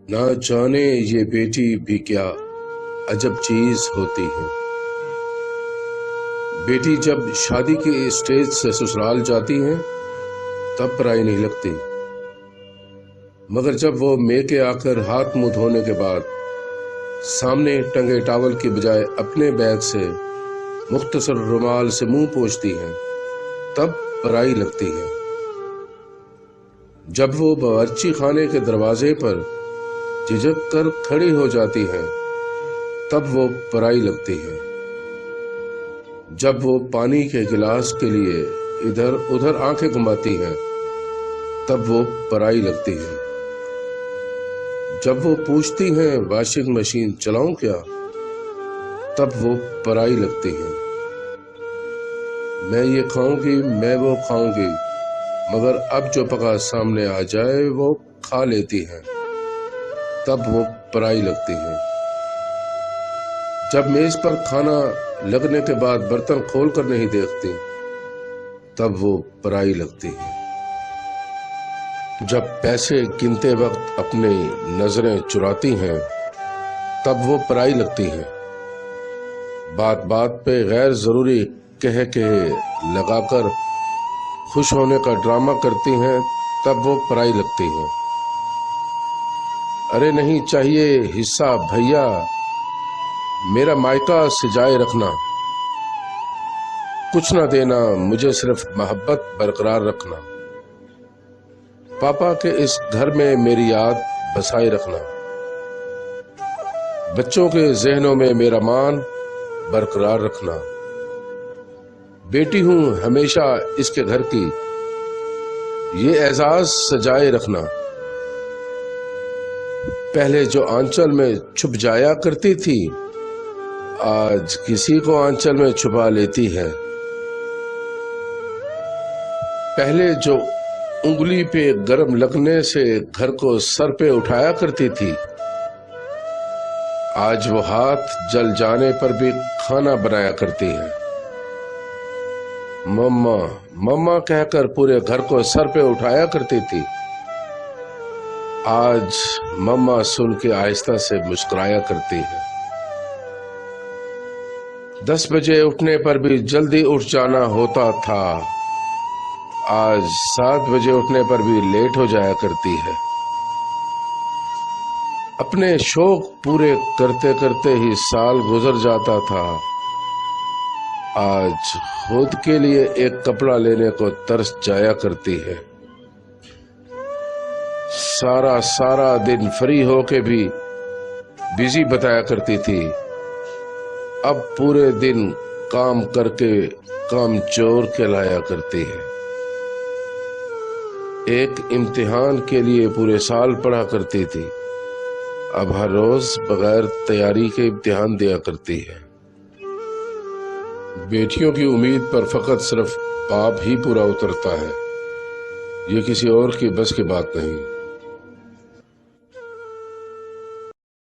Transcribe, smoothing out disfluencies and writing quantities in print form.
نہ جانے یہ بیٹی بھی کیا عجب چیز ہوتی ہے۔ بیٹی جب شادی کے اسٹیج سے سسرال جاتی ہیں تب پرائی نہیں لگتی، مگر جب وہ میکے آ کر ہاتھ منہ دھونے کے بعد سامنے ٹنگے ٹاول کی بجائے اپنے بیگ سے مختصر رومال سے منہ پوچھتی ہیں تب پرائی لگتی ہے۔ جب وہ باورچی خانے کے دروازے پر جھجک کر کھڑی ہو جاتی ہیں تب وہ پرائی لگتی ہے۔ جب وہ پانی کے گلاس کے لیے ادھر ادھر آنکھیں گھماتی ہیں تب وہ پرائی لگتی ہے۔ جب وہ پوچھتی ہیں واشنگ مشین چلاؤں کیا تب وہ پرائی لگتی ہیں۔ میں یہ کھاؤں گی، میں وہ کھاؤں گی، مگر اب جو پکا سامنے آ جائے وہ کھا لیتی ہیں تب وہ پرائی لگتی ہیں۔ جب میز پر کھانا لگنے کے بعد برتن کھول کر نہیں دیکھتی تب وہ پرائی لگتی ہے۔ جب پیسے گنتے وقت اپنی نظریں چراتی ہیں تب وہ پرائی لگتی ہیں۔ بات بات پہ غیر ضروری کہہ کے لگا کر خوش ہونے کا ڈرامہ کرتی ہیں تب وہ پرائی لگتی ہیں۔ ارے نہیں چاہیے حصہ بھیا، میرا مائکہ سجائے رکھنا، کچھ نہ دینا مجھے صرف محبت برقرار رکھنا، پاپا کے اس گھر میں میری یاد بسائے رکھنا، بچوں کے ذہنوں میں میرا مان برقرار رکھنا، بیٹی ہوں ہمیشہ اس کے گھر کی، یہ اعزاز سجائے رکھنا۔ پہلے جو آنچل میں چھپ جایا کرتی تھی آج کسی کو آنچل میں چھپا لیتی ہے۔ پہلے جو انگلی پہ گرم لگنے سے گھر کو سر پہ اٹھایا کرتی تھی آج وہ ہاتھ جل جانے پر بھی کھانا بنایا کرتی ہے۔ مما مما کہہ کر پورے گھر کو سر پہ اٹھایا کرتی تھی آج مما سن کے آہستہ سے مسکرایا کرتی ہے۔ 10 بجے اٹھنے پر بھی جلدی اٹھ جانا ہوتا تھا آج 7 بجے اٹھنے پر بھی لیٹ ہو جایا کرتی ہے۔ اپنے شوق پورے کرتے کرتے ہی سال گزر جاتا تھا آج خود کے لیے ایک کپڑا لینے کو ترس جایا کرتی ہے۔ سارا دن فری ہو کے بھی بزی بتایا کرتی تھی اب پورے دن کام کر کے کام چور کہلایا کرتی ہے۔ ایک امتحان کے لیے پورے سال پڑھا کرتی تھی اب ہر روز بغیر تیاری کے امتحان دیا کرتی ہے۔ بیٹیوں کی امید پر فقط صرف باپ ہی پورا اترتا ہے، یہ کسی اور کی بس کی بات نہیں۔